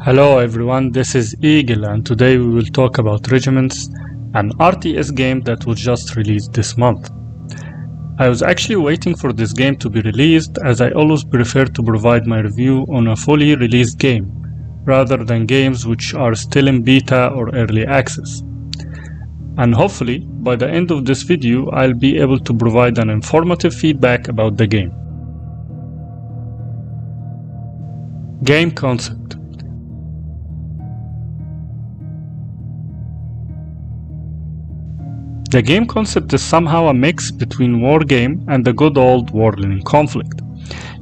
Hello everyone, this is Eagle and today we will talk about Regiments, an RTS game that was just released this month. I was actually waiting for this game to be released as I always prefer to provide my review on a fully released game, rather than games which are still in beta or early access. And hopefully, by the end of this video, I'll be able to provide an informative feedback about the game. Game concept. The game concept is somehow a mix between war game and the good old warring conflict.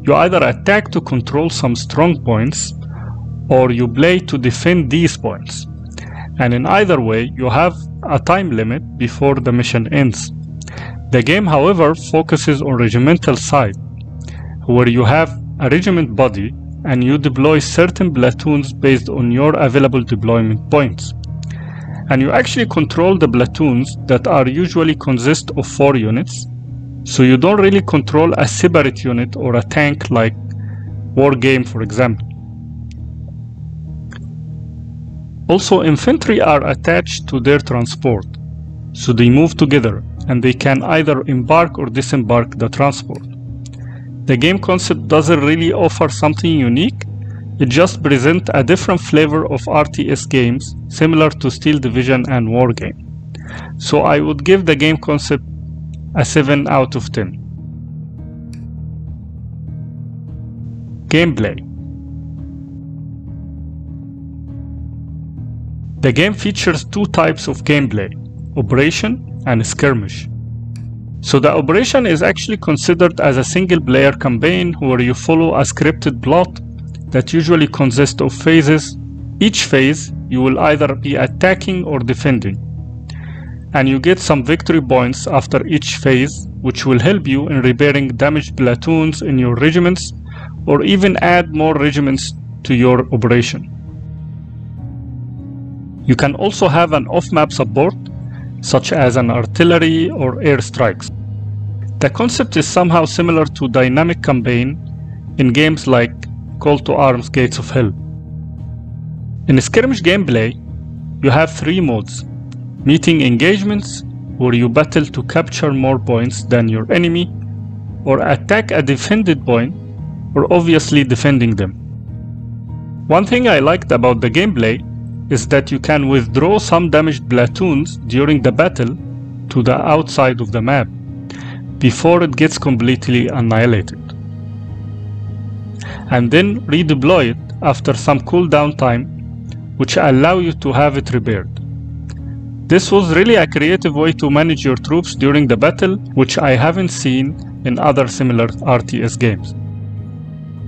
You either attack to control some strong points, or you play to defend these points. And in either way, you have a time limit before the mission ends. The game, however, focuses on regimental side, where you have a regiment body and you deploy certain platoons based on your available deployment points. And you actually control the platoons that are usually consist of 4 units, so you don't really control a separate unit or a tank like war game, for example. Also, infantry are attached to their transport, so they move together and they can either embark or disembark the transport. The game concept doesn't really offer something unique. It just presents a different flavor of RTS games similar to Steel Division and Wargame. So I would give the game concept a 7 out of 10. Gameplay. The game features 2 types of gameplay, Operation and Skirmish. So the Operation is actually considered as a single player campaign where you follow a scripted plot that usually consists of phases. Each phase you will either be attacking or defending, and you get some victory points after each phase, which will help you in repairing damaged platoons in your regiments or even add more regiments to your operation. You can also have an off-map support, such as an artillery or airstrikes. The concept is somehow similar to dynamic campaign in games like Call to Arms Gates of Hell. In skirmish gameplay, you have 3 modes: meeting engagements, where you battle to capture more points than your enemy, or attack a defended point, or obviously defending them. One thing I liked about the gameplay is that you can withdraw some damaged platoons during the battle to the outside of the map, before it gets completely annihilated, and then redeploy it after some cooldown time, which allow you to have it repaired. This was really a creative way to manage your troops during the battle, which I haven't seen in other similar RTS games.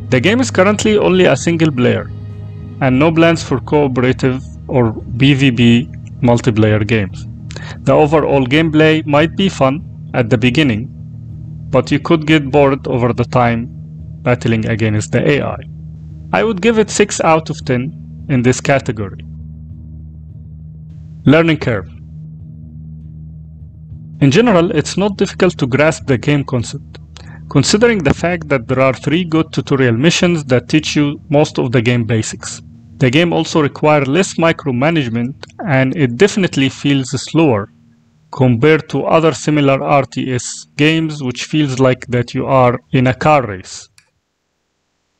The game is currently only a single player, and no plans for cooperative or PvP multiplayer games. The overall gameplay might be fun at the beginning, but you could get bored over the time battling against the AI. I would give it 6 out of 10 in this category. Learning curve. In general, it's not difficult to grasp the game concept, considering the fact that there are 3 good tutorial missions that teach you most of the game basics. The game also requires less micromanagement, and it definitely feels slower compared to other similar RTS games, which feels like that you are in a car race.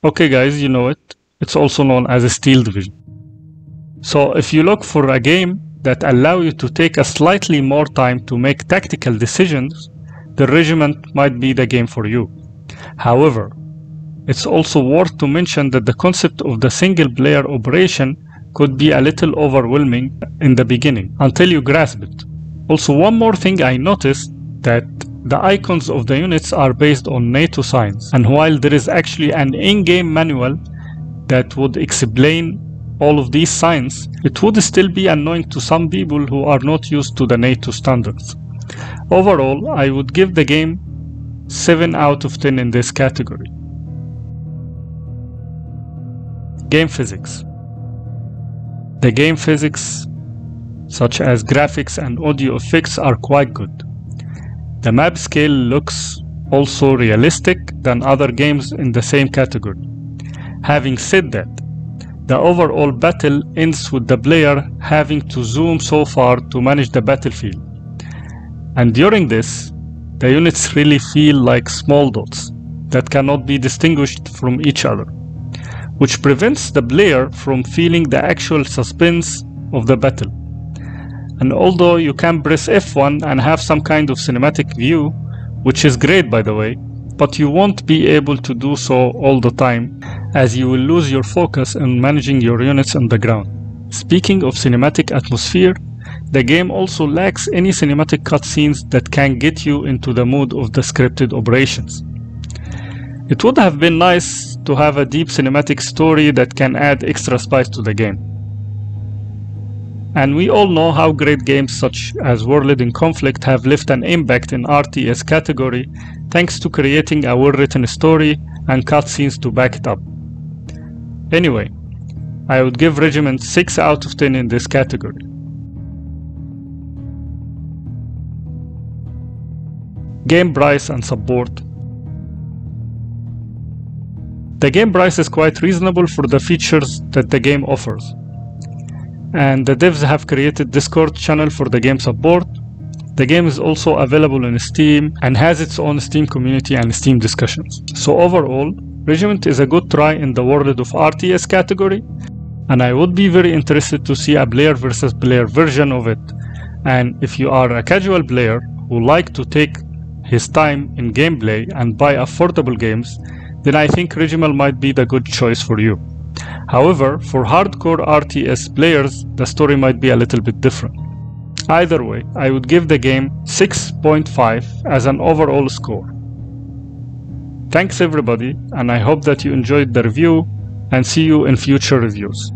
Okay guys, you know it. It's also known as a Steel Division. So if you look for a game that allows you to take a slightly more time to make tactical decisions, the Regiment might be the game for you. However, it's also worth to mention that the concept of the single player operation could be a little overwhelming in the beginning until you grasp it. Also, one more thing I noticed, that the icons of the units are based on NATO signs, and while there is actually an in-game manual that would explain all of these signs, it would still be annoying to some people who are not used to the NATO standards. Overall, I would give the game 7 out of 10 in this category. Game physics. The game physics, such as graphics and audio effects, are quite good. The map scale looks also realistic than other games in the same category. Having said that, The overall battle ends with the player having to zoom so far to manage the battlefield. And during this, the units really feel like small dots that cannot be distinguished from each other, which prevents the player from feeling the actual suspense of the battle. And although you can press F1 and have some kind of cinematic view, which is great by the way, but you won't be able to do so all the time, as you will lose your focus on managing your units on the ground. Speaking of cinematic atmosphere, the game also lacks any cinematic cutscenes that can get you into the mood of the scripted operations. It would have been nice to have a deep cinematic story that can add extra spice to the game. And we all know how great games such as World in Conflict have left an impact in RTS category thanks to creating a well-written story and cutscenes to back it up. Anyway, I would give Regiments 6 out of 10 in this category. Game price and support. The game price is quite reasonable for the features that the game offers. And the devs have created Discord channel for the game support. The game is also available on Steam and has its own Steam community and Steam discussions. So overall, Regiment is a good try in the World of RTS category, and I would be very interested to see a player versus player version of it. And if you are a casual player who like to take his time in gameplay and buy affordable games, then I think Regiment might be the good choice for you. However, for hardcore RTS players, the story might be a little bit different. Either way, I would give the game 6.5 as an overall score. Thanks everybody, and I hope that you enjoyed the review, and see you in future reviews.